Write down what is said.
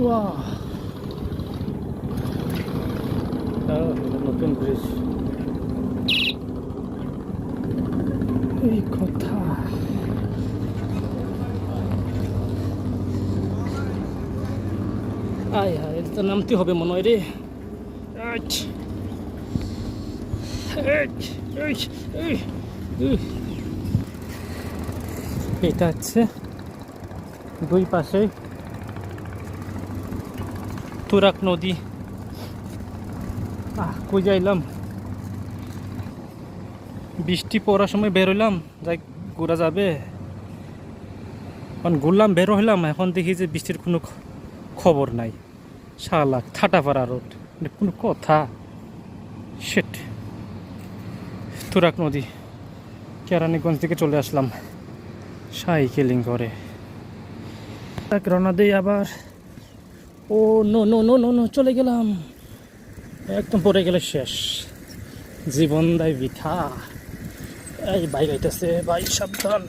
Wow, নতুন bridge. এই কথা। আয় হায়, এটা তো নামতে হবে মনে হয় রে। এটা হচ্ছে দুই পাশে তুরাগ নদী। কই যাইলাম, বৃষ্টি পড়ার সময় বের হইলাম, যাই ঘোরা যাবে। এখন ঘুরলাম, বের হইলাম, এখন দেখি যে বৃষ্টির কোনো খবর নাই। শালা থাটাপাড়া রোড, কোনো কথা। শিট। তুরাগ নদী, কেরানীগঞ্জ থেকে চলে আসলাম সাইকেলিং করে। রওনা দিই আবার। Oh no no no no no, চলে গেলাম, একদম পড়ে গেলে শেষ, জীবন দায় বৃথা। এই বাইক আইতেছে, ভাই সাবধান।